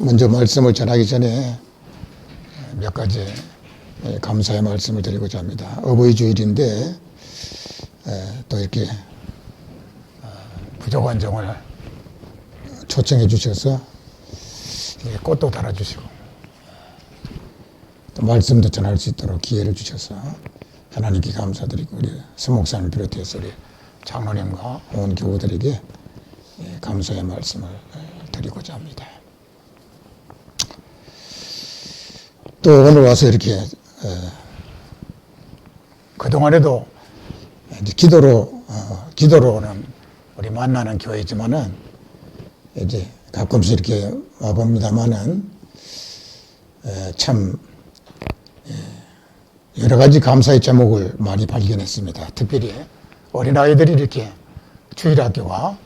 먼저 말씀을 전하기 전에 몇 가지 감사의 말씀을 드리고자 합니다. 어버이 주일인데 또 이렇게 부족한 종을 초청해 주셔서 꽃도 달아주시고 또 말씀도 전할 수 있도록 기회를 주셔서 하나님께 감사드리고 우리 서목사님 비롯해서 우리 장로님과 온 교우들에게 감사의 말씀을 드리고자 합니다. 또 오늘 와서 이렇게 그동안에도 이제 기도로는 우리 만나는 교회지만은 이제 가끔씩 이렇게 와봅니다만은 참 여러 가지 감사의 제목을 많이 발견했습니다. 특별히 어린아이들이 이렇게 주일학교와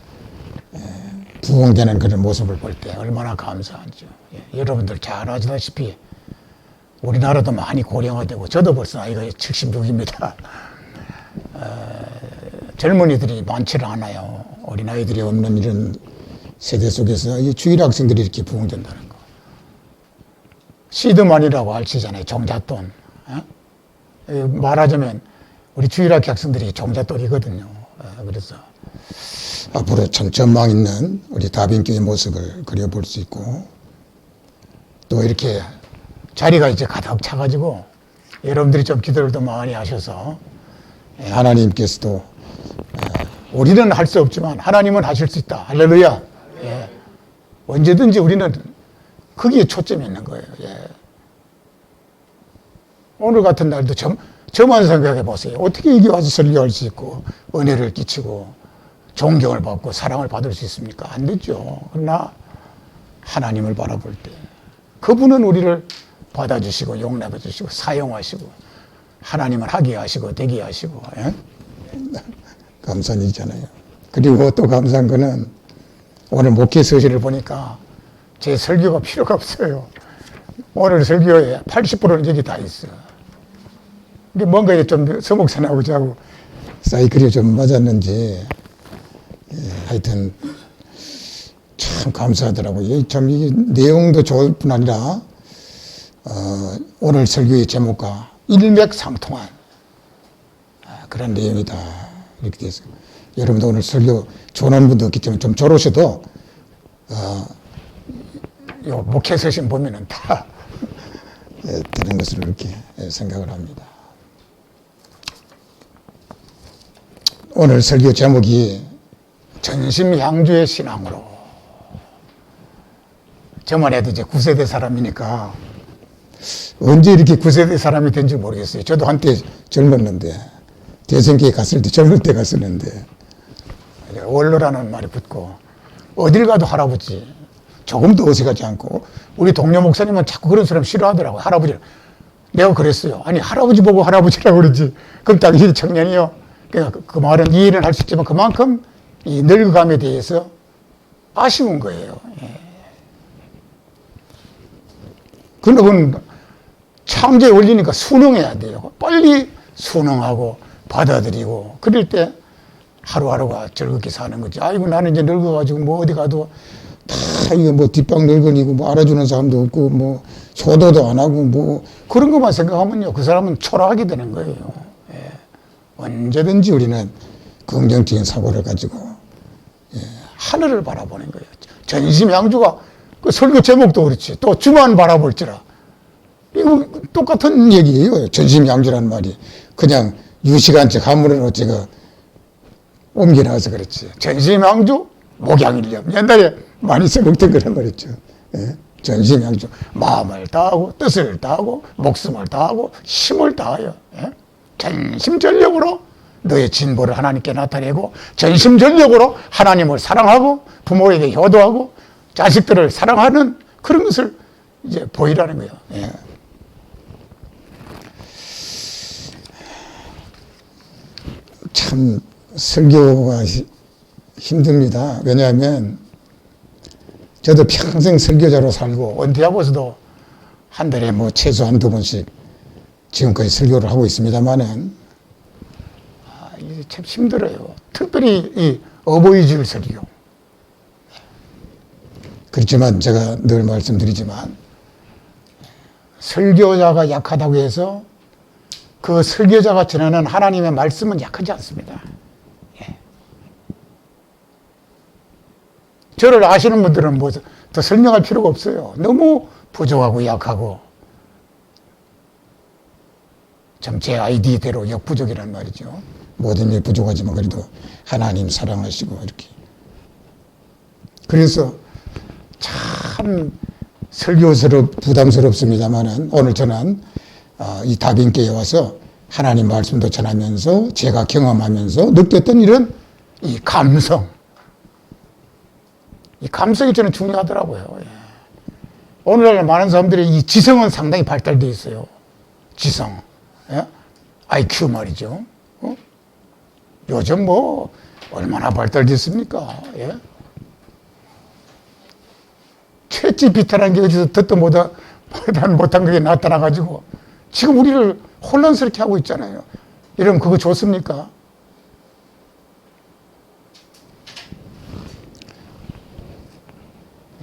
부흥되는 그런 모습을 볼 때 얼마나 감사한지요. 여러분들 잘 아시다시피 우리나라도 많이 고령화되고 저도 벌써 나이가 76입니다. 젊은이들이 많지는 않아요. 어린아이들이 없는 이런 세대 속에서 이 주일 학생들이 이렇게 부흥된다는 거. 시드만이라고 알시잖아요. 종잣돈. 말하자면 우리 주일학교 학생들이 종잣돈이거든요. 그래서 앞으로 참 전망 있는 우리 다빈교의 모습을 그려볼 수 있고 또 이렇게 자리가 이제 가득 차가지고 여러분들이 좀 기도를 더 많이 하셔서 하나님께서도 우리는 할 수 없지만 하나님은 하실 수 있다. 할렐루야. 예. 언제든지 우리는 거기에 초점이 있는 거예요. 예. 오늘 같은 날도 저만 생각해 보세요. 어떻게 여기 와서 설교할 수 있고 은혜를 끼치고 존경을 받고 사랑을 받을 수 있습니까? 안 되죠. 그러나 하나님을 바라볼 때 그분은 우리를 받아주시고 용납해 주시고 사용하시고 하나님을 하게 하시고 되게 하시고 감사한 일이잖아요. 그리고 또 감사한 거는 오늘 목회 서신을 보니까 제 설교가 필요가 없어요. 오늘 설교의 80%는 여기 다 있어. 근데 뭔가 좀 서목사나고 자고 사이클이 좀 맞았는지 하여튼 참 감사하더라고요. 참 이 내용도 좋을 뿐 아니라 오늘 설교의 제목과 일맥상통한 그런 내용이다. 이렇게 돼서 여러분도 오늘 설교 좋아하는 분도 있기 때문에 좀 졸으셔도 요 목회 서신 보면은 다 되는 것으로 이렇게 생각을 합니다. 오늘 설교 제목이 전심향주의 신앙으로. 저만 해도 이제 9세대 사람이니까 언제 이렇게 9세대 사람이 된지 모르겠어요. 저도 한때 젊었는데 대선교회 갔을 때 젊을 때 갔었는데 원로라는 말이 붙고 어딜 가도 할아버지 조금도 어색하지 않고 우리 동료 목사님은 자꾸 그런 사람 싫어하더라고요. 할아버지. 내가 그랬어요. 아니 할아버지 보고 할아버지라고 그러지. 그럼 당신이 청년이요. 그러니까 그 말은 이해는 할 수 있지만 그만큼 이 늙어감에 대해서 아쉬운 거예요. 그러면 창조에 올리니까 순응해야 돼요. 빨리 순응하고 받아들이고 그럴 때 하루하루가 즐겁게 사는 거지. 아이고 나는 이제 늙어가지고 뭐 어디 가도 다 이거 뭐 뒷방 늙은이고 뭐 알아주는 사람도 없고 뭐 효도도 안 하고 뭐 그런 것만 생각하면요 그 사람은 초라하게 되는 거예요. 언제든지 우리는 긍정적인 사고를 가지고 하늘을 바라보는 거예요. 전심향주가 그 설교 제목도 그렇지. 또 주만 바라볼지라. 이거 똑같은 얘기예요. 전심향주라는 말이. 그냥 유시간책 한문으로 제가 옮겨나와서 그렇지. 전심향주, 목양일념. 옛날에 많이 써먹던 그런 말이죠. 전심향주. 마음을 다하고, 뜻을 다하고, 목숨을 다하고, 힘을 다하여. 전심전력으로 너의 진보를 하나님께 나타내고, 전심전력으로 하나님을 사랑하고, 부모에게 효도하고, 자식들을 사랑하는 그런 것을 이제 보이라는 거예요. 참 설교가 힘듭니다. 왜냐하면 저도 평생 설교자로 살고 은퇴하고서도 한 달에 뭐 최소 한두 번씩 지금까지 설교를 하고 있습니다만은 이게 참 힘들어요. 특별히 이 어버이 주일 설교. 그렇지만 제가 늘 말씀드리지만 설교자가 약하다고 해서 그 설교자가 전하는 하나님의 말씀은 약하지 않습니다. 예. 저를 아시는 분들은 뭐 더 설명할 필요가 없어요. 너무 부족하고 약하고 참 제 아이디대로 역부족이란 말이죠. 모든 일 부족하지만 그래도 하나님 사랑하시고 이렇게. 그래서 참 부담스럽습니다만은 오늘 저는 이 다빈교에 와서 하나님 말씀도 전하면서 제가 경험하면서 느꼈던 이런 이 감성. 이 감성이 저는 중요하더라고요. 예. 오늘날 많은 사람들이 이 지성은 상당히 발달되어 있어요. 지성. 예? IQ 말이죠. 요즘 뭐 얼마나 발달됐습니까? 예? 챗GPT라는 게 어디서 듣도 못한 그게 나타나가지고 지금 우리를 혼란스럽게 하고 있잖아요. 이러면 그거 좋습니까?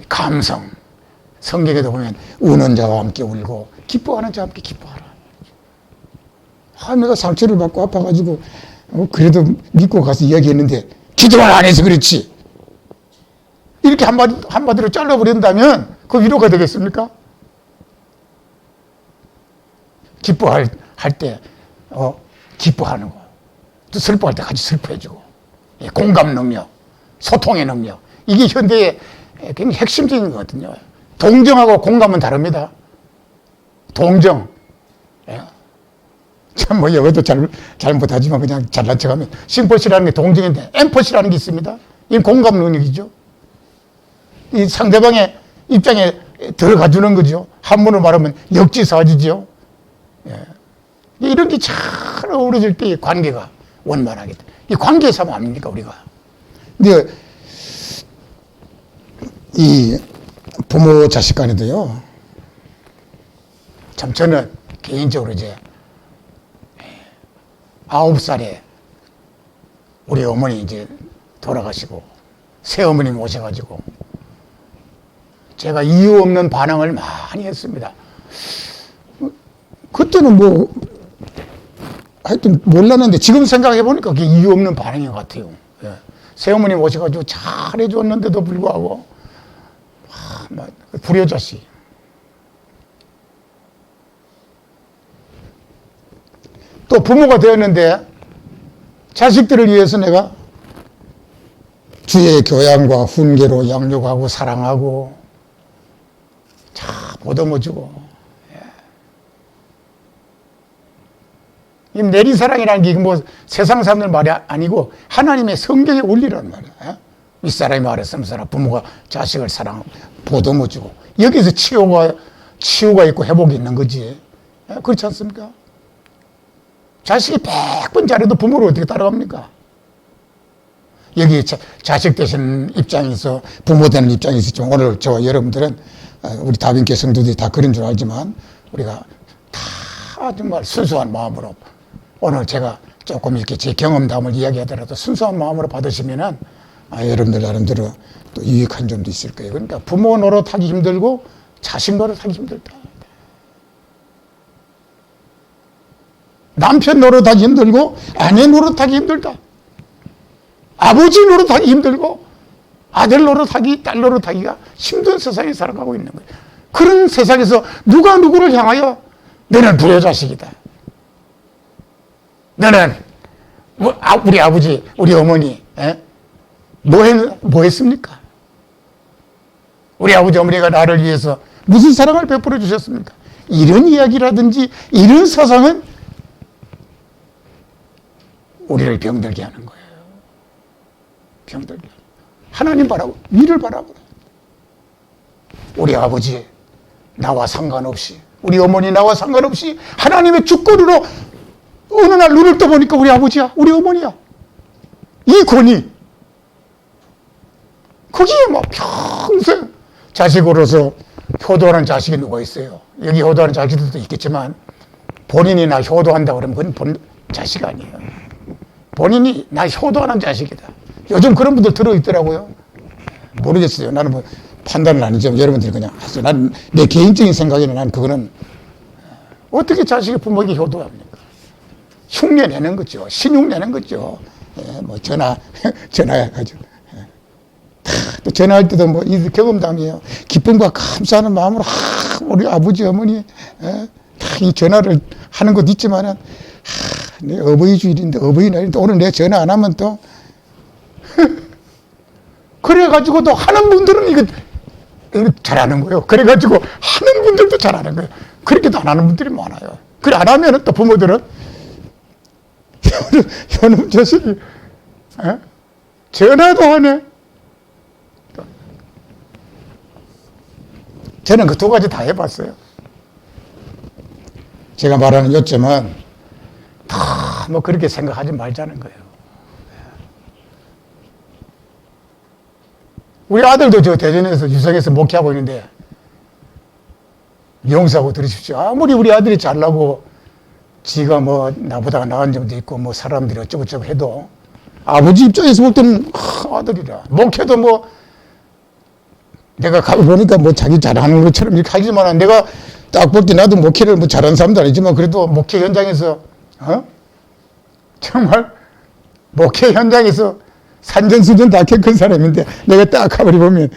감성. 성경에도 보면 우는 자와 함께 울고 기뻐하는 자와 함께 기뻐하라. 내가 상처를 받고 아파가지고 그래도 믿고 가서 이야기했는데 기도를 안 해서 그렇지. 이렇게 한마디로 잘라버린다면 그 위로가 되겠습니까? 기뻐할 때 기뻐하는 거. 또 슬퍼할 때 같이 슬퍼해주고. 공감 능력, 소통의 능력. 이게 현대의 굉장히 핵심적인 거거든요. 동정하고 공감은 다릅니다. 동정. 참 뭐 영어도 잘 못하지만 그냥 잘난 척하면 심퍼시라는 게 동정인데 엠퍼시라는 게 있습니다. 이건 공감 능력이죠. 이 상대방의 입장에 들어가 주는 거죠. 한문으로 말하면 역지사지죠. 예. 이런 게 잘 어우러질 때 관계가 원만하게 돼. 이 관계의 삶 아닙니까 우리가? 근데 이 부모 자식 간에도요. 참 저는 개인적으로 이제 9살에 우리 어머니 이제 돌아가시고 새어머니 모셔가지고 제가 이유 없는 반항을 많이 했습니다. 그때는 뭐 하여튼 몰랐는데 지금 생각해보니까 그게 이유 없는 반응인 것 같아요. 예. 새어머니 모셔가지고 잘해줬는데도 불구하고 불효자식. 또 부모가 되었는데 자식들을 위해서 내가 주의 교양과 훈계로 양육하고 사랑하고 잘 보듬어주고. 이 내리사랑이라는 게 뭐 세상 사람들 말이 아니고 하나님의 성경의 원리라는 말이야. 윗사람이 말했으면서 부모가 자식을 사랑하고 보듬어주고 여기서 치유가 있고 회복이 있는 거지. 그렇지 않습니까? 자식이 100번 잘해도 부모를 어떻게 따라갑니까? 여기 자식 되시는 입장에서 부모 되는 입장에서 있지만 오늘 저와 여러분들은 우리 다빈교 성도들이 다 그런 줄 알지만 우리가 다 정말 순수한 마음으로 오늘 제가 조금 이렇게 제 경험담을 이야기하더라도 순수한 마음으로 받으시면은 여러분들 나름대로 또 유익한 점도 있을 거예요. 그러니까 부모 노릇하기 힘들고 자식 노릇하기 힘들다. 남편 노릇하기 힘들고 아내 노릇하기 힘들다. 아버지 노릇하기 힘들고 아들 노릇하기, 딸 노릇하기가 힘든 세상에 살아가고 있는 거예요. 그런 세상에서 누가 누구를 향하여 너는 불효자식이다. 너는 우리 아버지, 우리 어머니 뭐 했습니까? 우리 아버지 어머니가 나를 위해서 무슨 사랑을 베풀어 주셨습니까? 이런 이야기라든지 이런 사상은 우리를 병들게 하는 거예요. 병들게. 하나님 바라고, 위를 바라고. 우리 아버지, 나와 상관없이, 우리 어머니 나와 상관없이 하나님의 주권으로 어느 날 눈을 떠보니까 우리 아버지야, 우리 어머니야. 이 권위. 거기에 뭐 평생 자식으로서 효도하는 자식이 누가 있어요? 여기 효도하는 자식들도 있겠지만 본인이 나 효도한다 그러면 그건 본 자식 아니에요. 본인이 나 효도하는 자식이다. 요즘 그런 분들 들어있더라고요. 모르겠어요. 나는 뭐 판단은 아니죠. 여러분들이 그냥 하세요. 난 내 개인적인 생각에는 난 그거는 어떻게 자식이 부모에게 효도합니까? 흉내 내는 거죠. 신용 내는 거죠. 예, 뭐 전화해가지고. 예. 또 전화할 때도 뭐 이 경험담이에요. 기쁨과 감사하는 마음으로 우리 아버지 어머니 예, 이 전화를 하는 것도 있지만은 내 어버이 주일인데 어버이날인데 오늘 내 전화 안 하면 또 그래가지고 또 하는 분들은 이거 잘하는 거예요. 그래가지고 하는 분들도 잘하는 거예요. 그렇게도 안 하는 분들이 많아요. 그래 안 하면 또 부모들은 요놈 자식이 전화도 하네. 저는 그 두 가지 다 해봤어요. 제가 말하는 요점은 다 뭐 그렇게 생각하지 말자는 거예요. 우리 아들도 저 대전에서 유성에서 목회하고 있는데 용서하고 들으십시오. 아무리 우리 아들이 잘나고 지가 뭐 나보다 나은 점도 있고 뭐 사람들이 어쩌고저쩌고 해도 아버지 입장에서 볼 때는 아들이라 목회도 뭐 내가 가보니까 뭐 자기 잘하는 것처럼 이렇게 하지만 내가 딱 볼 때 나도 목회를 뭐 잘하는 사람도 아니지만 그래도 목회 현장에서 정말 목회 현장에서 산전수전 다 겪은 사람인데 내가 딱 가버리 보면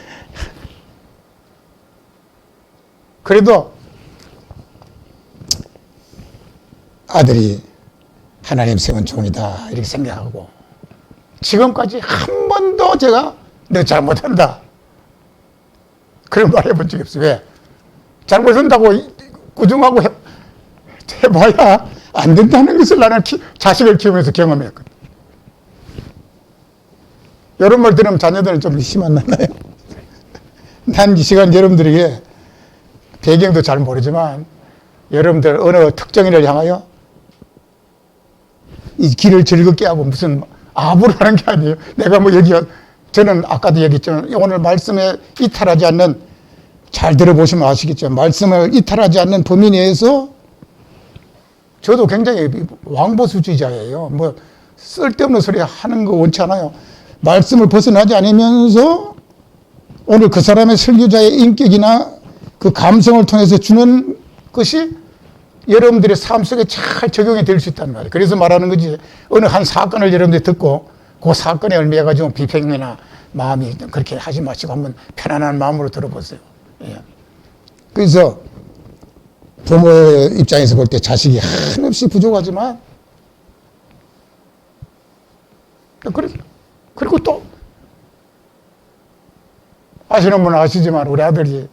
그래도 아들이 하나님 세운 종이다 이렇게 생각하고 지금까지 한 번도 제가 너 잘못한다 그런 말 해본 적이 없어요. 왜? 잘못한다고 꾸중하고 해봐야 안 된다는 것을 나는 자식을 키우면서 경험했거든. 이런 말 들으면 자녀들은 좀 힘 안 나나요? 난 이 시간 여러분들에게 배경도 잘 모르지만 여러분들 어느 특정인을 향하여 이 길을 즐겁게 하고 무슨 아부를 하는 게 아니에요. 내가 뭐 저는 아까도 얘기했지만 오늘 말씀에 이탈하지 않는 잘 들어보시면 아시겠죠. 말씀을 이탈하지 않는 범위 내에서 저도 굉장히 왕보수주의자예요. 뭐 쓸데없는 소리 하는 거 원치 않아요. 말씀을 벗어나지 않으면서 오늘 그 사람의 설교자의 인격이나 그 감성을 통해서 주는 것이 여러분들의 삶 속에 잘 적용이 될 수 있단 말이에요. 그래서 말하는 거지 어느 한 사건을 여러분들이 듣고 그 사건에 얽매여 가지고 비평이나 마음이 그렇게 하지 마시고 한번 편안한 마음으로 들어보세요. 예. 그래서 부모의 입장에서 볼 때 자식이 한없이 부족하지만 그리고 또 아시는 분은 아시지만 우리 아들이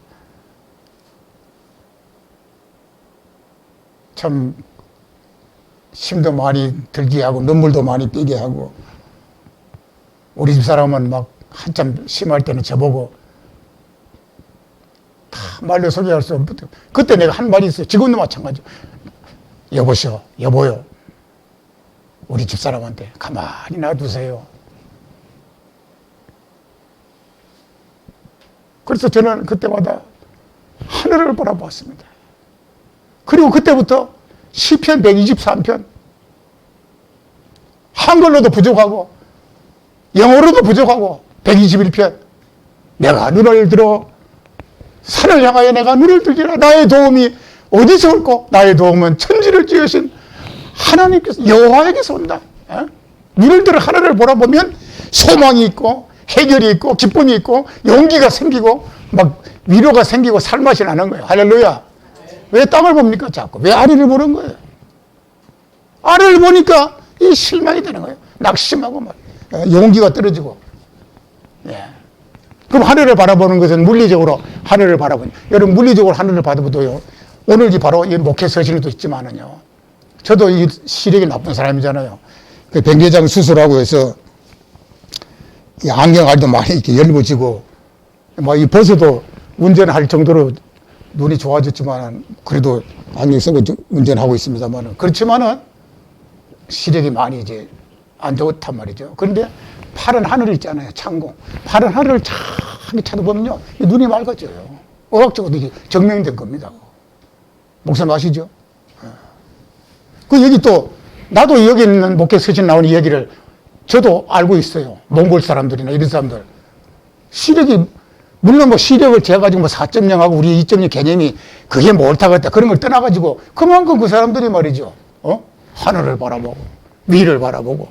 참 힘도 많이 들게 하고 눈물도 많이 삐게 하고 우리 집 사람은 막 한참 심할 때는 저보고 다 말로 소개할 수 없거든. 그때 내가 한 말이 있어요. 지금도 마찬가지죠. 여보요. 우리 집 사람한테 가만히 놔두세요. 그래서 저는 그때마다 하늘을 바라봤습니다. 그리고 그때부터 시편 123편 한글로도 부족하고 영어로도 부족하고 121편 내가 눈을 들어 산을 향하여 내가 눈을 들리라 나의 도움이 어디서 올까? 나의 도움은 천지를 지으신 하나님께서 여호와에게서 온다. 눈을 들어 하늘을 바라보면 소망이 있고 해결이 있고 기쁨이 있고 용기가 생기고 막 위로가 생기고 살맛이 나는 거예요. 할렐루야. 왜 땅을 봅니까? 자꾸 왜 아래를 보는 거예요? 아래를 보니까 이 실망이 되는 거예요. 낙심하고 막 용기가 떨어지고. 예. 그럼 하늘을 바라보는 것은 물리적으로 하늘을 바라보니 여러분 물리적으로 하늘을 바라보도요. 오늘 바로 이 목회 서신에도 있지만은요. 저도 이 시력이 나쁜 사람이잖아요. 그 백내장 수술하고 해서 이 안경알도 많이 이렇게 열어지고 뭐 이 벗어도 운전할 정도로 눈이 좋아졌지만 그래도 안경 쓰고 운전하고 있습니다만은 그렇지만은 시력이 많이 이제 안 좋단 말이죠. 그런데 파란 하늘 있잖아요. 창공. 파란 하늘을 쫙 쳐다보면요. 눈이 맑아져요. 의학적으로 이게 증명된 겁니다. 목사님 아시죠? 그 얘기 또 나도 여기 있는 목회 서신 나오는 얘기를 저도 알고 있어요. 몽골 사람들이나 이런 사람들. 시력이 물론 뭐 시력을 재가지고 뭐 4.0하고 우리 2.0 개념이 그게 뭐 옳다고 했다. 그런 걸 떠나가지고 그만큼 그 사람들이 말이죠. 하늘을 바라보고, 위를 바라보고.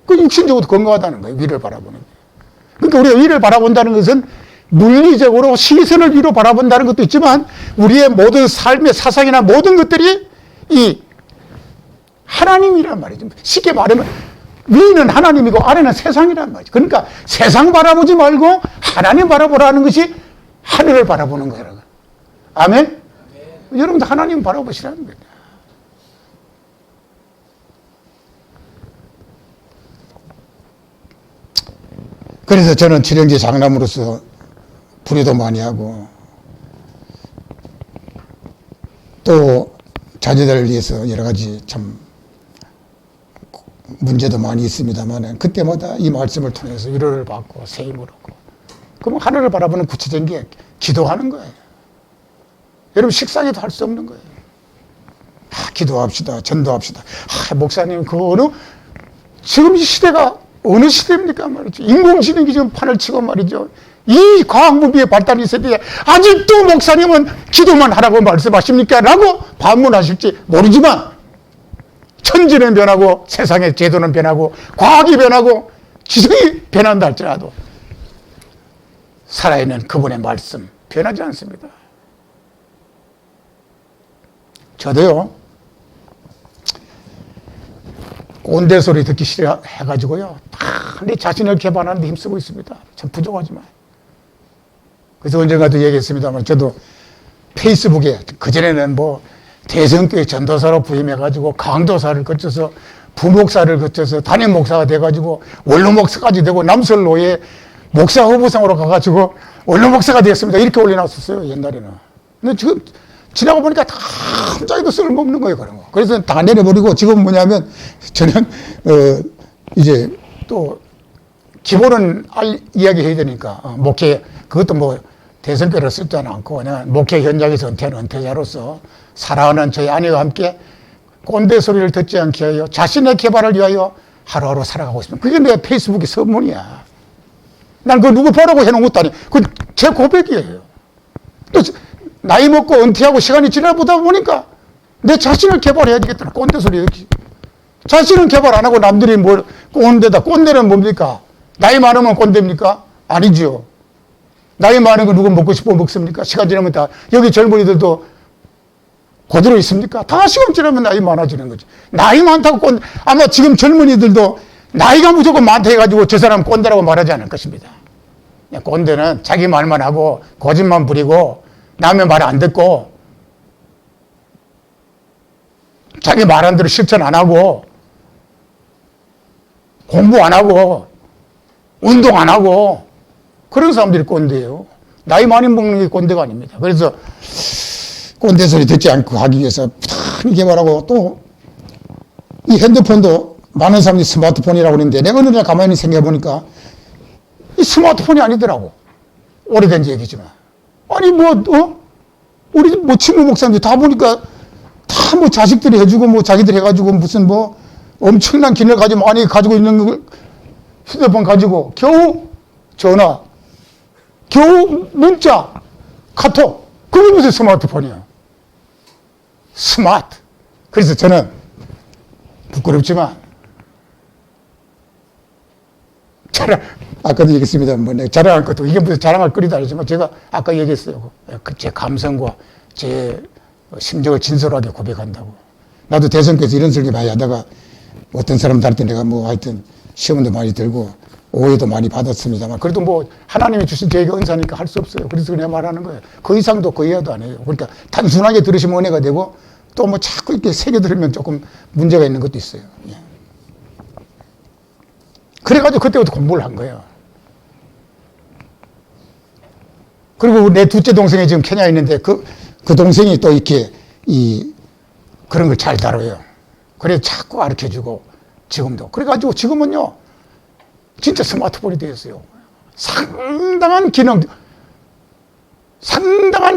그 육신적으로 건강하다는 거예요. 위를 바라보는 거예요. 그러니까 우리가 위를 바라본다는 것은 물리적으로 시선을 위로 바라본다는 것도 있지만 우리의 모든 삶의 사상이나 모든 것들이 이 하나님이란 말이죠. 쉽게 말하면 위는 하나님이고 아래는 세상이란 말이죠. 그러니까 세상 바라보지 말고 하나님 바라보라는 것이 하늘을 바라보는 거예요. 아멘? 여러분도 하나님 바라보시라는 거예요. 그래서 저는 칠형제 장남으로서 불효도 많이 하고 또 자녀들을 위해서 여러 가지 참 문제도 많이 있습니다만 그때마다 이 말씀을 통해서 위로를 받고 세임을 얻고 그럼 하늘을 바라보는 구체적인 게 기도하는 거예요. 여러분 식상에도 할 수 없는 거예요. 기도합시다. 전도합시다. 목사님 그 어느 지금 이 시대가 어느 시대입니까 말이죠. 인공지능이 지금 판을 치고 말이죠. 이 과학무비의 발달이 있을 때 아직도 목사님은 기도만 하라고 말씀하십니까? 라고 반문하실지 모르지만 천지는 변하고 세상의 제도는 변하고 과학이 변하고 지성이 변한다 할지라도 살아있는 그분의 말씀 변하지 않습니다. 저도요 꼰대 소리 듣기 싫어해가지고요 내 자신을 개발하는 데 힘쓰고 있습니다. 참 부족하지만. 그래서 언젠가도 얘기했습니다만 저도 페이스북에 그전에는 뭐 대성교회 전도사로 부임해가지고 강도사를 거쳐서 부목사를 거쳐서 담임 목사가 돼가지고 원로 목사까지 되고 남설로에 목사 후보상으로 가가지고 원로 목사가 되었습니다. 이렇게 올려놨었어요 옛날에는. 근데 지금 지나고 보니까 다 한자리도 쓸모없는 거예요 그런 거. 그래서 다 내려버리고 지금 뭐냐면 저는 이제 또 기본은 이야기해야 되니까 목회 그것도 뭐 대선배를 쓰지 않고 그냥 목회 현장에서 은퇴하는 은퇴자로서 사랑하는 저희 아내와 함께 꼰대 소리를 듣지 않게 하여 자신의 개발을 위하여 하루하루 살아가고 있습니다. 그게 내 페이스북의 선문이야. 난 그거 누구 보라고 해놓은 것도 아니에요. 그건 제 고백이에요. 또 나이 먹고 은퇴하고 시간이 지나보다 보니까 내 자신을 개발해야 되겠다. 꼰대 소리 듣기. 자신은 개발 안 하고 남들이 뭘 꼰대다. 꼰대는 뭡니까? 나이 많으면 꼰대입니까? 아니죠. 나이 많은 거 누구 먹고 싶어 먹습니까? 시간 지나면 다 여기 젊은이들도 그대로 있습니까? 다 시간 지나면 나이 많아지는 거지. 나이 많다고 꼰대 아마 지금 젊은이들도 나이가 무조건 많다 해가지고 저 사람 꼰대라고 말하지 않을 것입니다. 꼰대는 자기 말만 하고 거짓말 부리고 남의 말 안 듣고 자기 말한 대로 실천 안 하고 공부 안 하고 운동 안 하고 그런 사람들이 꼰대예요. 나이 많이 먹는 게 꼰대가 아닙니다. 그래서 꼰대 소리 듣지 않고 하기 위해서 부단히 개발하고 또 이 핸드폰도 많은 사람들이 스마트폰이라고 그러는데 내가 어느 날 가만히 생각해보니까 이 스마트폰이 아니더라고. 오래된 얘기지만. 아니 우리 뭐 친구 목사님들 다 보니까 다 뭐 자식들이 해주고 뭐 자기들 해가지고 무슨 뭐 엄청난 기능을 가지고 많이 가지고 있는 걸 휴대폰 가지고 겨우 전화, 겨우 문자, 카톡. 그게 무슨 스마트폰이야. 스마트. 그래서 저는 부끄럽지만 아까도 얘기했습니다. 뭐 내가 자랑할 것도 이게 무슨 자랑할 거리도 아니지만 제가 아까 얘기했어요. 제 감성과 제 심정을 진솔하게 고백한다고. 나도 대선께서 이런 설교 많이 하다가 어떤 사람들한테 내가 뭐 하여튼 시험도 많이 들고 오해도 많이 받았습니다만 그래도 뭐 하나님이 주신 저에게 은사니까 할 수 없어요. 그래서 그냥 말하는 거예요. 그 이상도 그 이하도 안 해요. 그러니까 단순하게 들으시면 은혜가 되고 또 뭐 자꾸 이렇게 새겨 들으면 조금 문제가 있는 것도 있어요. 예. 그래가지고 그때부터 공부를 한 거예요. 그리고 내 둘째 동생이 지금 케냐에 있는데 그 동생이 또 이렇게 그런 걸 잘 다뤄요. 그래서 자꾸 가르쳐 주고 지금도. 그래가지고 지금은요, 진짜 스마트폰이 되었어요. 상당한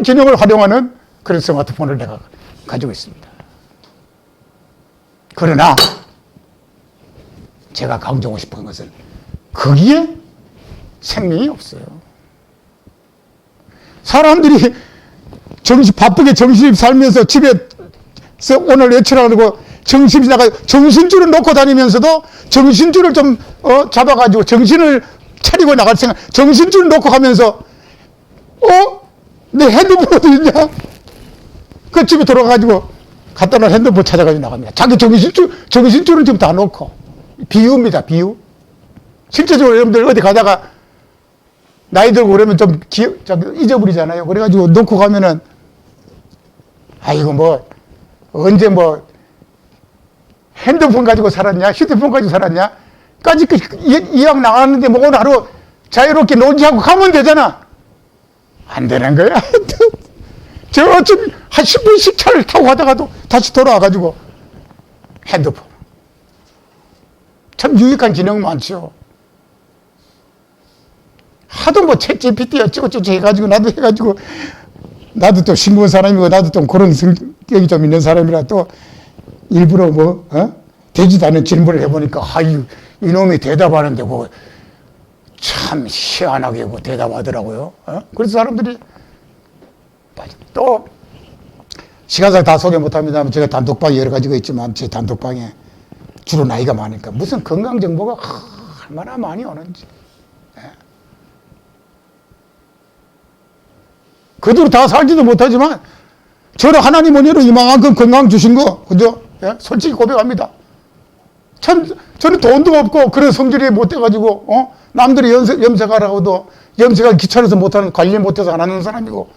기능을 활용하는 그런 스마트폰을 내가 가지고 있습니다. 그러나 제가 강조하고 싶은 것은 거기에 생명이 없어요. 사람들이 바쁘게 정신없이 살면서 집에서 오늘 외출하고 정신이 나가 정신줄을 놓고 다니면서도 정신줄을 좀 잡아가지고 정신을 차리고 나갈 생각, 정신줄을 놓고 가면서 내 핸드폰 어디 있냐? 그 집에 돌아가가지고 갖다 놓은 핸드폰 찾아가지고 나갑니다. 자기 정신줄은 지금 다 놓고. 비유입니다, 비유. 실제적으로 여러분들 어디 가다가 나이 들고 그러면 좀 잊어버리잖아요. 그래가지고 놓고 가면은, 아이고, 언제 핸드폰 가지고 살았냐? 휴대폰 가지고 살았냐? 까지 이왕 나가는데 오늘 하루 자유롭게 논지하고 가면 되잖아. 안 되는 거야. 제가 어차피 한 10분씩 차를 타고 가다가도 다시 돌아와가지고 핸드폰. 참 유익한 기능 많죠. 하도 챗 GPT 어쩌고저쩌고 해가지고 나도 또 싱거운 사람이고 나도 좀 그런 성격이 좀 있는 사람이라 또 일부러 되지도 않은 질문을 해보니까 이놈이 대답하는데 참 희한하게 대답하더라고요. 그래서 사람들이 또 시간상 다 소개 못합니다만 제가 단톡방이 여러 가지가 있지만 제 단톡방에 주로 나이가 많으니까 무슨 건강 정보가 얼마나 많이 오는지. 그대로 다 살지도 못하지만 저는 하나님 은혜로 이만큼 건강 주신 거 그죠? 솔직히 고백합니다. 저는 돈도 없고 그런 성질이 못 돼가지고 남들이 염색하라고도 염색하기 귀찮아서 못하는, 관리 못해서 안 하는 사람이고,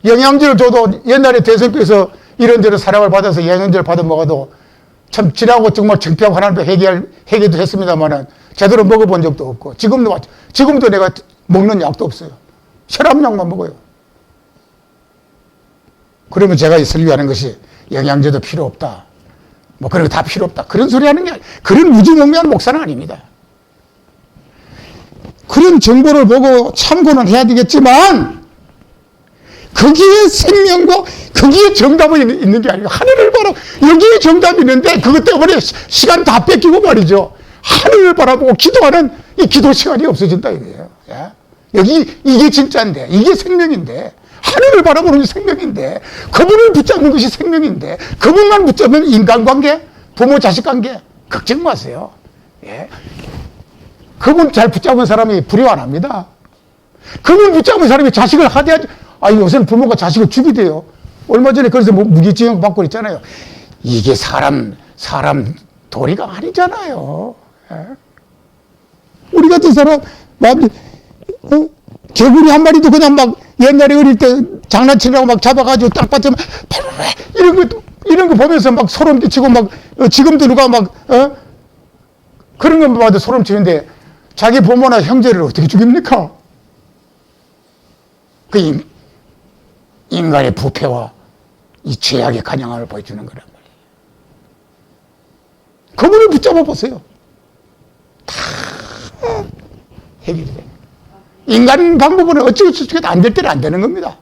영양제를 줘도 옛날에 대선교에서 이런저런 사랑을 받아서 영양제를 받아 먹어도 참 지나고 정말 창피하고 하나님 회개도 했습니다만은 제대로 먹어본 적도 없고, 지금도 내가 먹는 약도 없어요. 혈압약만 먹어요. 그러면 제가 설교하는 것이 영양제도 필요 없다, 그런 거 다 필요 없다, 그런 소리 하는 게 그런 무지몽매한 목사는 아닙니다. 그런 정보를 보고 참고는 해야 되겠지만 거기에 생명과 거기에 정답이 있는 게 아니고 하늘을 바라보고, 여기에 정답이 있는데 그것 때문에 시간 다 뺏기고 말이죠. 하늘을 바라보고 기도하는 이 기도 시간이 없어진다 이거예요. 이게 진짜인데, 이게 생명인데, 하늘을 바라보는 게 생명인데, 그분을 붙잡는 것이 생명인데, 그분만 붙잡으면 인간관계, 부모 자식 관계 걱정 마세요. 그분 잘 붙잡은 사람이 불효 안 합니다. 그분 붙잡은 사람이 자식을 하대하지. 요새는 부모가 자식을 죽이대요. 얼마 전에 그래서 무기징역 받고 있잖아요. 이게 사람 도리가 아니잖아요. 우리 같은 사람 개구리 한 마리도 그냥 옛날에 어릴 때 장난치려고 잡아가지고 딱 받으면 이런 거 보면서 소름 끼치고 지금도 누가 그런 거 봐도 소름 치는데 자기 부모나 형제를 어떻게 죽입니까? 그 인간의 부패와 이 죄악의 간양함을 보여주는 거란 말이에요. 그분을 붙잡아 보세요. 다 해결이 돼요. 인간 방법은 어찌어찌해도 안 될 때는 안 되는 겁니다.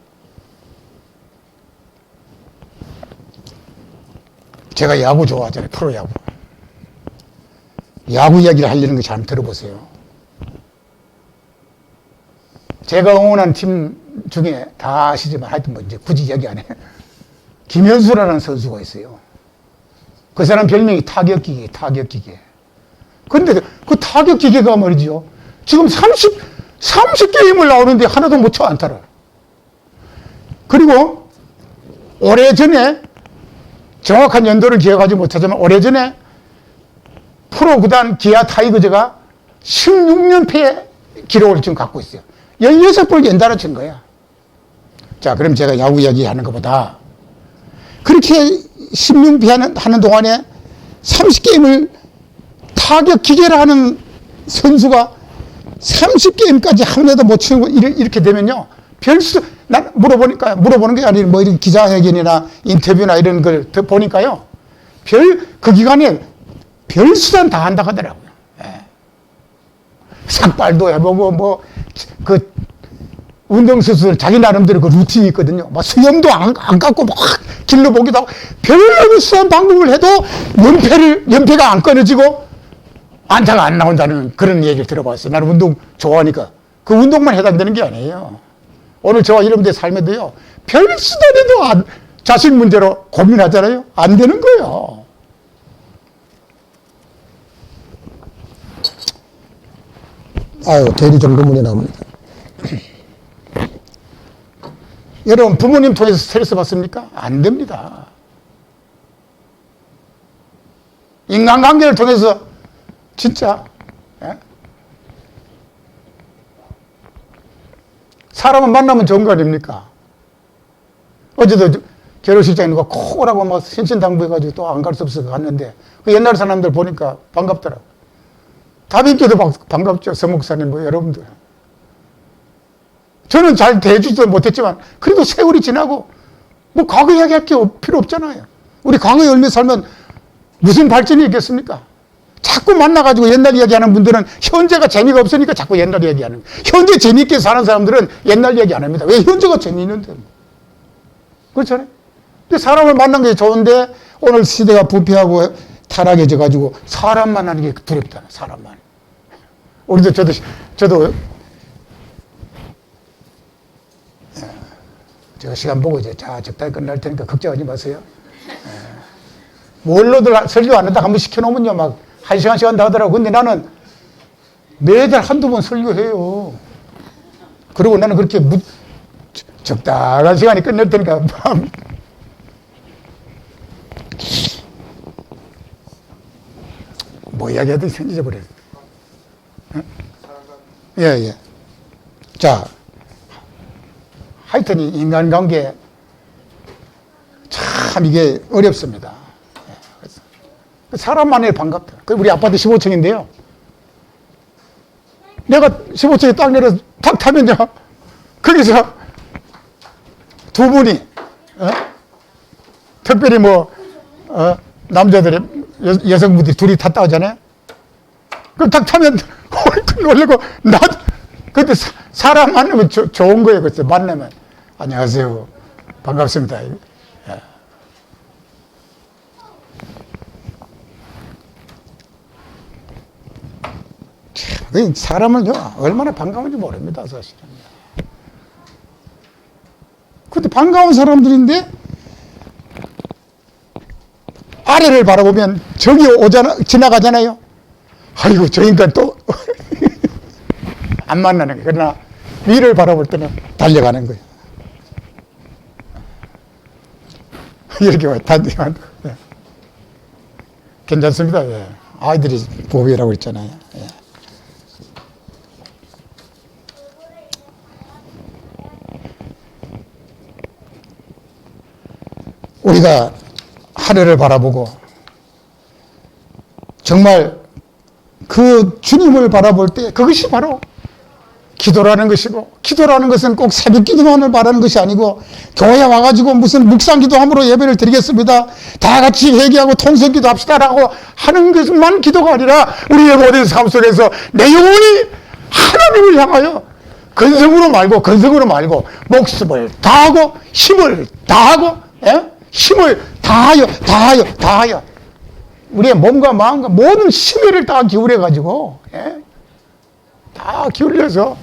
제가 야구 좋아하잖아요. 프로야구. 야구 이야기를 하려는 거 잘 들어보세요. 제가 응원한 팀 중에 다 아시지만 하여튼 이제 굳이 이야기 안 해요. 김현수라는 선수가 있어요. 그 사람 별명이 타격기계. 근데 그 타격기계가 말이죠. 지금 30게임을 나오는데 하나도 못 쳐 안타를. 그리고 오래전에 정확한 연도를 기억하지 못하지만 오래전에 프로 구단 기아 타이거즈가 16연패 기록을 지금 갖고 있어요. 16번 연달아 친 거야. 자, 그럼 제가 야구 이야기 하는 것보다 그렇게 16연패 하는 동안에 30게임을 타격 기계를 하는 선수가 30게임까지 한 번도 못 치는 거 이렇게 되면요. 물어보는 게 아니라 이런 기자회견이나 인터뷰나 이런 걸 보니까요. 그 기간에 별 수단 다 한다 하더라고요. 삭발도 해보고, 운동선수들 자기 나름대로 그 루틴이 있거든요. 수염도 안 깎고 길러 보기도 하고, 별로 수단 방법을 해도 연패가 안 끊어지고, 안타가 안 나온다는 그런 얘기를 들어봤어요. 나는 운동 좋아하니까. 그 운동만 해당되는 게 아니에요. 오늘 저와 여러분들의 삶에도요, 별수도 돼도 자식 문제로 고민하잖아요. 안 되는 거예요. 아유, 대리점 논문이 나옵니다. 여러분, 부모님 통해서 스트레스 받습니까? 안 됩니다. 인간관계를 통해서 진짜, 예? 사람을 만나면 좋은 거 아닙니까? 어제도 결혼식장에 누가 코 오라고 막 신신당부해가지고 또 안 갈 수 없어서 갔는데, 그 옛날 사람들 보니까 반갑더라고. 다빈께도 반갑죠. 서목사님, 뭐 여러분들. 저는 잘 대해주지도 못했지만, 그래도 세월이 지나고, 뭐 과거 이야기할 게 필요 없잖아요. 우리 과거 열매 살면 무슨 발전이 있겠습니까? 자꾸 만나가지고 옛날 이야기하는 분들은 현재가 재미가 없으니까 자꾸 옛날 이야기하는 거예요. 현재 재미있게 사는 사람들은 옛날 이야기 안 합니다. 왜? 현재가 재미있는데. 그렇잖아요. 근데 사람을 만난 게 좋은데 오늘 시대가 부패하고 타락해져가지고 사람 만나는 게 두렵다. 사람만. 우리도 저도 제가 시간 보고 이제 자 적당히 끝날 테니까 걱정하지 마세요. 뭘로들 설교 안 한다 한번 시켜놓으면요 막 1시간씩 한다 하더라고. 근데 나는 매달 한두 번 설교해요. 그리고 나는 그렇게 적당한 시간이 끝낼 테니까 뭐 이야기하든 생기져버려요. 예. 자, 하여튼 인간관계 참 이게 어렵습니다. 사람만이 반갑다. 우리 아파트 15층인데요. 내가 15층에 딱 내려서 탁 타면요. 거기서 두 분이, 특별히 남자들이, 여성분들이 둘이 탔다 하잖아요. 그럼 딱 타면, 놀래고, 그때 사람 만나면 좋은 거예요. 그때 만나면. 안녕하세요. 반갑습니다. 사람은요, 얼마나 반가운지 모릅니다, 사실은. 근데 반가운 사람들인데, 아래를 바라보면 저기 지나가잖아요. 아이고, 저 인간 또, 안 만나는 거예요. 그러나 위를 바라볼 때는 달려가는 거예요. 이렇게 와요. 달려가는 거예요. 괜찮습니다. 예. 아이들이 보배라고 했잖아요. 예. 우리가 하늘을 바라보고 정말 그 주님을 바라볼 때 그것이 바로 기도라는 것이고, 기도라는 것은 꼭 새벽 기도만을 바라는 것이 아니고 교회에 와가지고 무슨 묵상 기도함으로 예배를 드리겠습니다, 다 같이 회개하고 통성 기도합시다라고 하는 것만 기도가 아니라 우리의 모든 삶 속에서 내 영혼이 하나님을 향하여 근성으로 말고 목숨을 다하고 힘을 다하고, 예? 힘을 다하여 우리의 몸과 마음과 모든 심혈을 다 기울여가지고, 예? 다 기울여서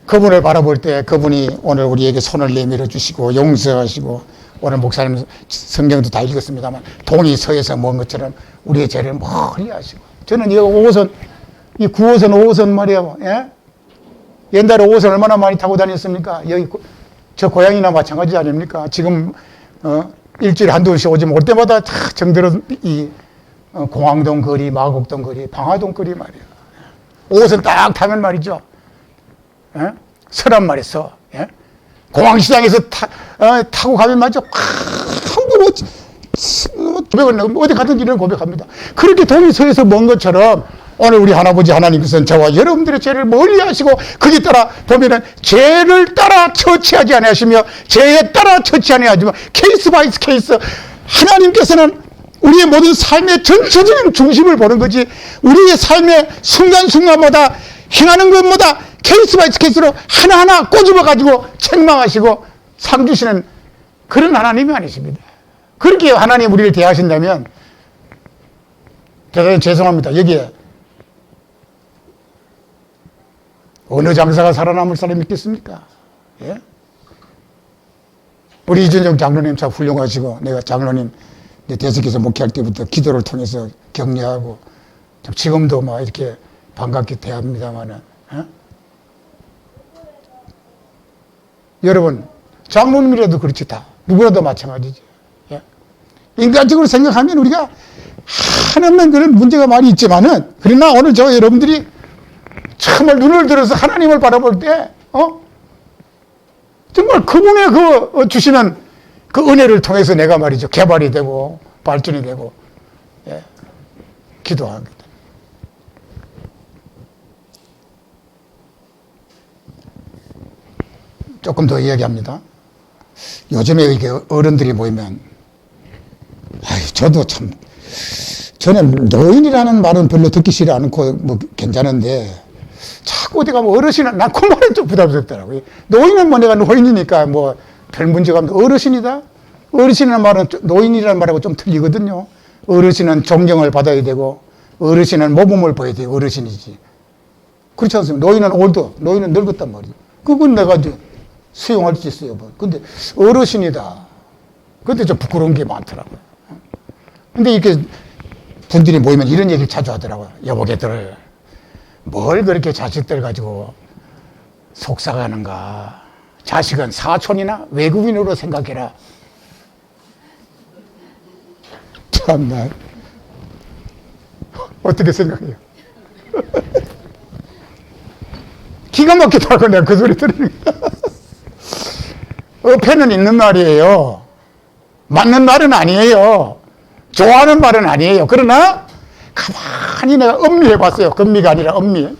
그분을 바라볼 때 그분이 오늘 우리에게 손을 내밀어 주시고 용서하시고, 오늘 목사님 성경도 다 읽었습니다만 동이 서에서 먼 것처럼 우리의 죄를 멀리 하시고, 저는 이 9호선 5호선 말이에요. 예? 옛날에 5호선 얼마나 많이 타고 다녔습니까? 여기 저 고향이나 마찬가지 아닙니까? 지금 일주일에 한두 번씩 오지만 올 때마다 다 정들어 공항동 거리, 마곡동 거리, 방화동 거리 말이야. 5호선 딱 타면 말이죠. 예? 서란 말에서, 예? 공항시장에서 타고 가면 말이죠. 함부로 고백을 어디 가든지 이런 고백합니다. 그렇게 동이 서에서 먼 것처럼 오늘 우리 하나아버지 하나님께서는 저와 여러분들의 죄를 멀리 하시고 거기 따라 보면은 죄를 따라 처치하지 아니하시며 죄에 따라 처치 아니하지만 케이스 바이 케이스, 하나님께서는 우리의 모든 삶의 전체적인 중심을 보는 거지, 우리의 삶의 순간순간마다 행하는 것마다 케이스 바이 케이스로 하나하나 꼬집어 가지고 책망하시고 상 주시는 그런 하나님이 아니십니다. 그렇게 하나님 우리를 대하신다면 대단히 죄송합니다. 여기에 어느 장사가 살아남을 사람이 있겠습니까? 예? 우리 이준영 장로님 참 훌륭하시고, 내가 장로님 대석에서 목회할 때부터 기도를 통해서 격려하고, 지금도 막 이렇게 반갑게 대합니다만은, 예? 여러분, 장로님이라도 그렇지 다. 누구라도 마찬가지죠. 예? 인간적으로 생각하면 우리가 한없는 그런 문제가 많이 있지만은, 그러나 오늘 여러분들이 정말 눈을 들어서 하나님을 바라볼 때, 정말 그분의 주시는 그 은혜를 통해서 내가 말이죠. 개발이 되고, 발전이 되고, 예, 기도하게 됩니다. 조금 더 이야기합니다. 요즘에 이렇게 어른들이 모이면, 저도 참, 저는 노인이라는 말은 별로 듣기 싫지 않고 뭐 괜찮은데, 자꾸 어디 가면 어르신은, 난 그 말은 좀 부담스럽더라고요. 노인은 뭐 내가 노인이니까 뭐 별 문제가 없는데, 어르신이다? 어르신이라는 말은 노인이라는 말하고 좀 틀리거든요. 어르신은 존경을 받아야 되고, 어르신은 모범을 보여야 돼요. 어르신이지. 그렇지 않습니까? 노인은 올드, 노인은 늙었단 말이죠. 그건 내가 이제 수용할 수 있어요. 근데 어르신이다. 근데 좀 부끄러운 게 많더라고요. 근데 이렇게 분들이 모이면 이런 얘기를 자주 하더라고요. 여보게들, 뭘 그렇게 자식들 가지고 속삭하는가. 자식은 사촌이나 외국인으로 생각해라. 참나. 어떻게 생각해요? 기가 막히다고 내가 그 소리 들으니까. 어폐는 있는 말이에요. 맞는 말은 아니에요. 좋아하는 말은 아니에요. 그러나 가만히 내가 음미해 봤어요. 금미가 아니라 음미.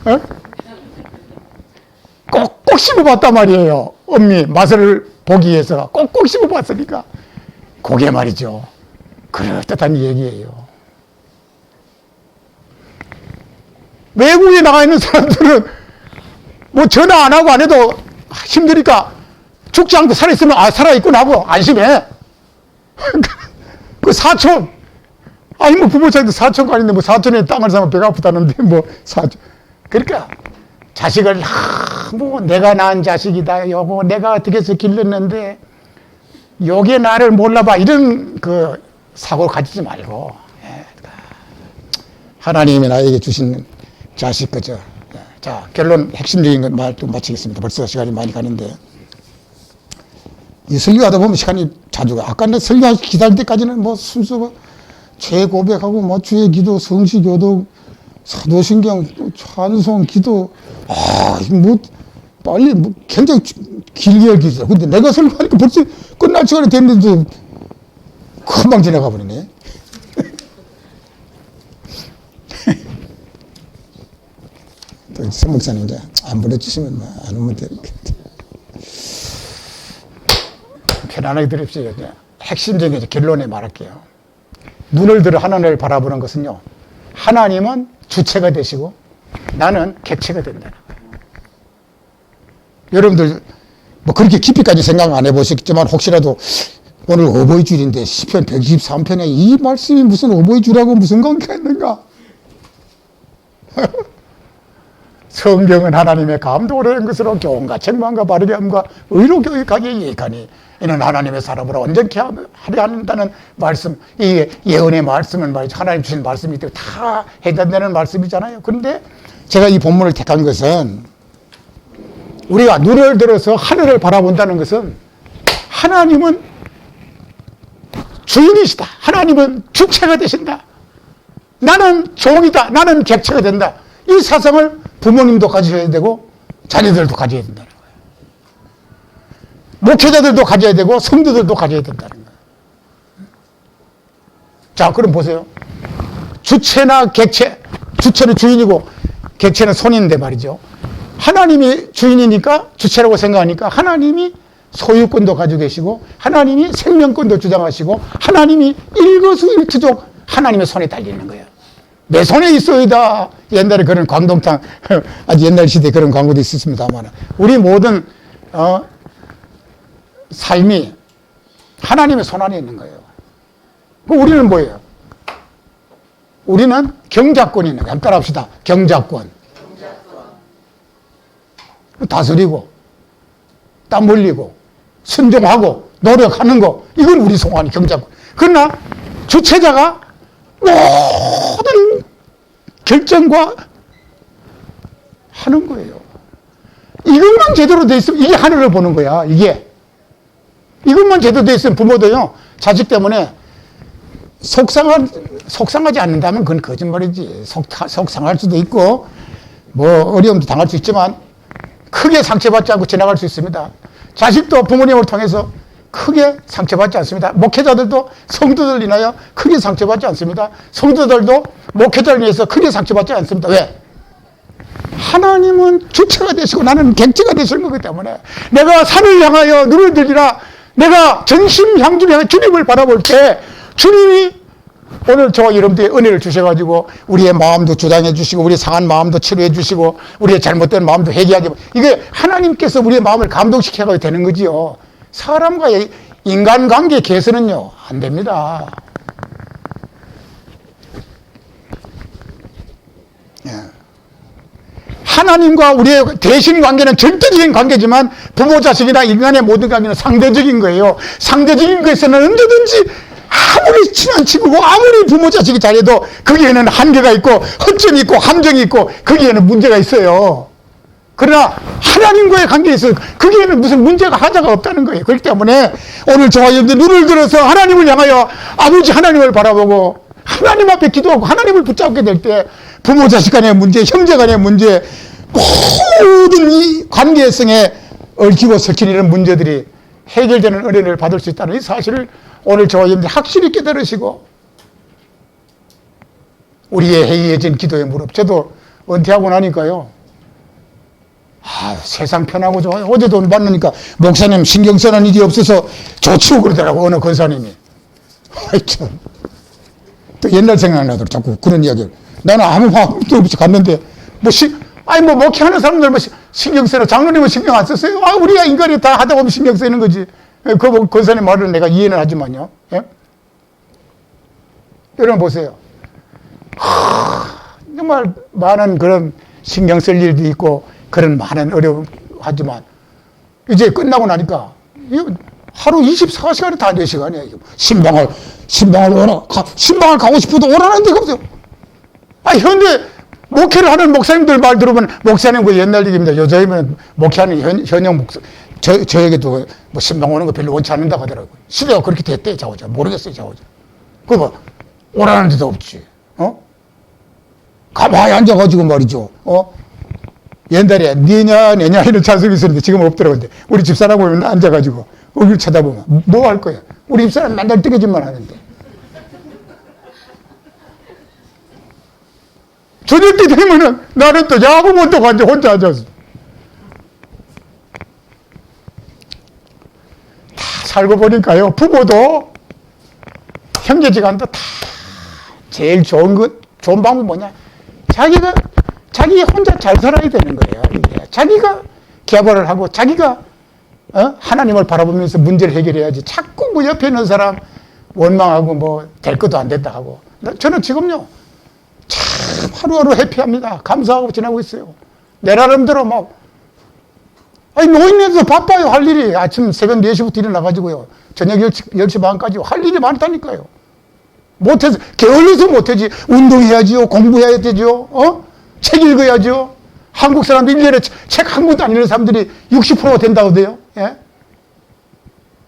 꼭꼭 씹어봤단 말이에요. 음미 맛을 보기 위해서 꼭꼭 씹어봤으니까 그게 말이죠. 그럴듯한 얘기예요. 외국에 나가 있는 사람들은 뭐 전화 안 하고 안 해도 힘드니까 죽지 않고 살아있으면 살아있구나 하고 안심해. 그 사촌, 아니 뭐 부모 사이도 사촌가 아닌데 뭐 사촌에 땅을 사면 배가 아프다는데 뭐 사촌. 그러니까 자식을 뭐 내가 낳은 자식이다, 요거 내가 어떻게 해서 길렀는데 요게 나를 몰라봐, 이런 그 사고 가지지 말고, 하나님이 나에게 주신 자식 그죠. 자, 결론 핵심적인 말 좀 마치겠습니다. 벌써 시간이 많이 가는데, 이 설교하다 보면 시간이 자주 가. 아까 내 설교 기다릴 때까지는 뭐 순수 죄 고백하고 뭐 주의 기도, 성시교도, 사도신경, 찬송, 기도, 뭐 빨리 뭐 굉장히 길게 읽기죠. 근데 내가 설교하니까 벌써 끝날 시간이 됐는데 금방 지나가 버리네. 또 서 목사님 이제 안 보내주시면 뭐 안 오면 되니까. 편안하게 들읍시다. 핵심적인 결론에 말할게요. 눈을 들어 하나님을 바라보는 것은요, 하나님은 주체가 되시고 나는 객체가 된다는 거예요. 여러분들 뭐 그렇게 깊이까지 생각 안 해보셨겠지만, 혹시라도 오늘 어버이주일인데 시편 123편에 이 말씀이 무슨 어버이주일하고 무슨 관계가 있는가? 성경은 하나님의 감동으로 한 것으로 교훈과 책망과 바르게 함과 의로 교육하기에 유익하니 이는 하나님의 사람으로 온전케 하려 한다는 말씀, 이 예언의 말씀은 말이죠. 하나님 주신 말씀이 다 해당되는 말씀이잖아요. 그런데 제가 이 본문을 택한 것은, 우리가 눈을 들어서 하늘을 바라본다는 것은 하나님은 주인이시다. 하나님은 주체가 되신다. 나는 종이다. 나는 객체가 된다. 이 사상을 부모님도 가져야 되고 자녀들도 가져야 된다는 거예요. 목회자들도 가져야 되고 성도들도 가져야 된다는 거예요. 자, 그럼 보세요. 주체나 객체, 주체는 주인이고 객체는 손인데 말이죠. 하나님이 주인이니까, 주체라고 생각하니까 하나님이 소유권도 가지고 계시고 하나님이 생명권도 주장하시고 하나님이 일거수일투족 하나님의 손에 달리는 거예요. 내 손에 있어이다. 옛날에 그런 광동탕, 아주 옛날 시대에 그런 광고도 있었습니다만, 우리 모든 삶이 하나님의 손 안에 있는 거예요. 우리는 뭐예요? 우리는 경작권이 있는 거예요. 한번 따라합시다. 경작권. 다스리고 땀 흘리고 순종하고 노력하는 거, 이건 우리 송환이 경자고. 그러나 주체자가 모든 결정과 하는 거예요. 이것만 제대로 돼 있으면 이게 하늘을 보는 거야. 이것만 제대로 돼 있으면 부모도요, 자식 때문에 속상하지 않는다면 그건 거짓말이지. 속상할 수도 있고 뭐 어려움도 당할 수 있지만 크게 상처받지 않고 지나갈 수 있습니다. 자식도 부모님을 통해서 크게 상처받지 않습니다. 목회자들도 성도들 인하여 크게 상처받지 않습니다. 성도들도 목회자를 위해서 크게 상처받지 않습니다. 왜? 하나님은 주체가 되시고 나는 객체가 되시는 거기 때문에 내가 산을 향하여 눈을 들리라, 내가 전심 향주를 향해 주님을 바라볼 때 주님이 오늘 저와 여러분들의 은혜를 주셔가지고 우리의 마음도 주장해 주시고 우리의 상한 마음도 치료해 주시고 우리의 잘못된 마음도 회개하게, 이게 하나님께서 우리의 마음을 감동시켜가지고 되는 거지요. 사람과의 인간관계 개선은요 안 됩니다. 예. 하나님과 우리의 대신 관계는 절대적인 관계지만 부모 자식이나 인간의 모든 관계는 상대적인 거예요. 상대적인 것에서는 언제든지 아무리 친한 친구고 아무리 부모 자식이 잘해도 거기에는 한계가 있고 허점이 있고 함정이 있고 거기에는 문제가 있어요. 그러나 하나님과의 관계에서 거기에는 무슨 문제가 하자가 없다는 거예요. 그렇기 때문에 오늘 저와 여러분들 눈을 들어서 하나님을 향하여 아버지 하나님을 바라보고 하나님 앞에 기도하고 하나님을 붙잡게 될 때 부모 자식 간의 문제, 형제 간의 문제, 모든 이 관계성에 얽히고 설킨 이런 문제들이 해결되는 은혜를 받을 수 있다는 이 사실을 오늘 저와 여러분들 확실히 깨달으시고 우리의 해이해진 기도의 무릎, 저도 은퇴하고 나니까요, 세상 편하고 좋아요. 어제도 만나니까 목사님 신경 쓰는 일이 없어서 좋지요 그러더라고, 어느 권사님이. 하여튼 또 옛날 생각나더라고, 자꾸 그런 이야기를. 나는 아무 마음도 없이 갔는데 뭐 목회하는 사람들 뭐 신경 쓰나, 장로님은 신경 안 썼어요. 우리가 인간이 다 하다 보면 신경 쓰이는 거지. 그 권사님 말을 내가 이해는 하지만요. 예? 여러분 보세요. 정말 많은 그런 신경 쓸 일도 있고 그런 많은 어려움 하지만 이제 끝나고 나니까 하루 24시간이 다 4시간이에요. 신방을 가고 싶어도 오라는 데가 없어요. 현대 목회를 하는 목사님들 말 들으면 목사님 그 옛날 얘기입니다. 요즘에는 목회하는 현역 목사, 저에게도 뭐 신방 오는 거 별로 원치 않는다고 하더라고요. 시대가 그렇게 됐대, 자오자. 모르겠어요, 자오자. 그거 오라는 데도 없지. 가만히 앉아가지고 말이죠. 옛날에 내냐 이런 찬성이 있었는데 지금은 없더라고요. 근데 우리 집사람 보면 앉아가지고 여기를 쳐다보면 뭐 할 거야? 우리 집사람 맨날 뜨개질만 하는데. 저녁 때 되면은 나는 또 야구본도 가서 혼자 앉아서. 다 살고 보니까요, 부모도 형제지간도 다 제일 좋은 방법이 뭐냐? 자기 혼자 잘 살아야 되는 거예요. 자기가 개발을 하고 자기가 하나님을 바라보면서 문제를 해결해야지. 자꾸 뭐 옆에 있는 사람 원망하고 뭐 될 것도 안 됐다 하고. 저는 지금요 참 하루하루 해피합니다. 감사하고 지나고 있어요. 내 나름대로 노인네도 바빠요. 할 일이 아침 새벽 4시부터 일어나가지고요 저녁 10시 반까지 할 일이 많다니까요. 못해서 게을러서 못하지. 운동해야지요, 공부해야 되죠, 책 읽어야죠. 한국 사람들 1년에 책 한 권도 안 읽는 사람들이 60%가 된다고 돼요. 예?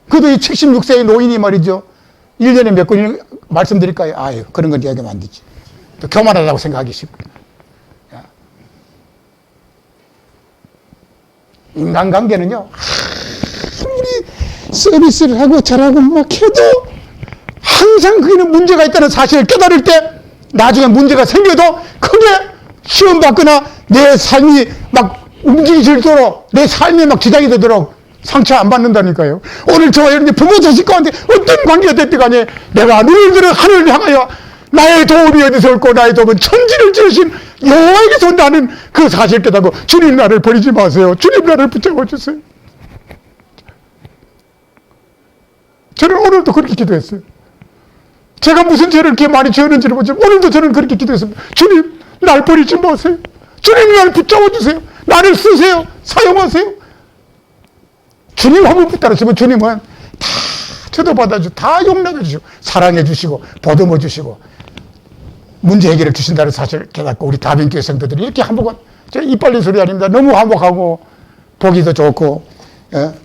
그래도 이 76세의 노인이 말이죠, 1년에 몇 권 말씀드릴까요? 그런 건 이야기하면 안 되지. 또 교만하다고 생각하기 쉽고. 인간관계는요, 아무리 서비스를 하고 잘하고 막 해도 항상 거기는 문제가 있다는 사실을 깨달을 때 나중에 문제가 생겨도 크게 시험 받거나 내 삶이 막 움직이도록, 내 삶이 막 지장이 되도록 상처 안 받는다니까요. 오늘 저와 여러분들 부모 자식 가운데 어떤 관계가 됐든 간에 내가 눈을 들어 하늘을 향하여 나의 도움이 어디서 올고 나의 도움은 천지를 지으신 여호와에게서 온다는 그 사실 깨닫고, 주님 나를 버리지 마세요. 주님 나를 붙잡아 주세요. 저는 오늘도 그렇게 기도했어요. 제가 무슨 죄를 이렇게 많이 지었는지를 모르지만 오늘도 저는 그렇게 기도했습니다. 주님 날 버리지 마세요. 주님 날 붙잡아 주세요. 나를 쓰세요. 사용하세요. 주님 한번 붙들었으면 주님은 다 쳐도받아 주시고 다 용납해 주시고 사랑해 주시고 보듬어 주시고 문제 해결해 주신다는 사실 깨닫고 우리 다빈교회 성도들이 이렇게 한복은 제 이빨린 소리 아닙니다. 너무 한복하고 보기도 좋고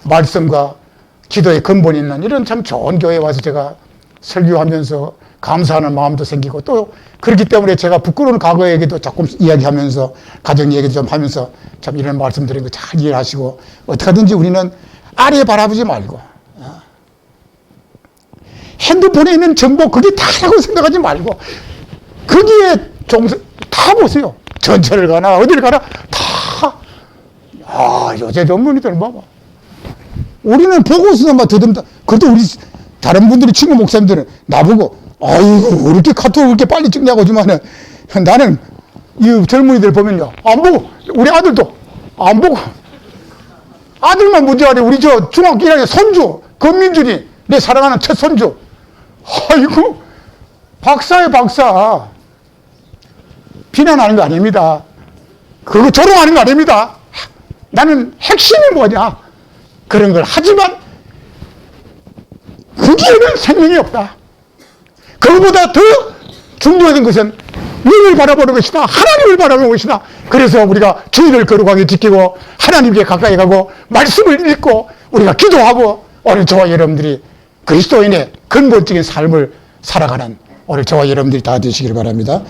말씀과 기도의 근본이 있는 이런 참 좋은 교회에 와서 제가 설교하면서 감사하는 마음도 생기고 또 그렇기 때문에 제가 부끄러운 과거 얘기도 조금 이야기하면서 가정 얘기도 좀 하면서 참 이런 말씀드린 거 잘 이해하시고 어떻게든지 우리는 아래 바라보지 말고 핸드폰에 있는 정보 그게 다라고 생각하지 말고 거기에 다 보세요. 전철을 가나 어딜 가나 다 요새 전문의들 봐봐. 우리는 보고서만 더듬다. 그래도 우리 다른 분들이 친구 목사님들은 나보고 아이고 왜 이렇게 카톡을 그렇게 빨리 찍냐고 하지만은 나는 이 젊은이들 보면요 안 보고 우리 아들도 안 보고 아들만 문제 아니 우리 저 중학교 1학년 손주 권민준이 내 사랑하는 첫 손주 아이고 박사예요 박사. 비난하는 거 아닙니다. 그거 조롱하는 거 아닙니다. 나는 핵심이 뭐냐 그런 걸 하지만 거기에는 생명이 없다. 그보다 더 중요한 것은 누구를 바라보는 것이다. 하나님을 바라보는 것이다. 그래서 우리가 주의를 거룩하게 지키고 하나님께 가까이 가고 말씀을 읽고 우리가 기도하고 오늘 저와 여러분들이 그리스도인의 근본적인 삶을 살아가는 오늘 저와 여러분들이 다 되시길 바랍니다.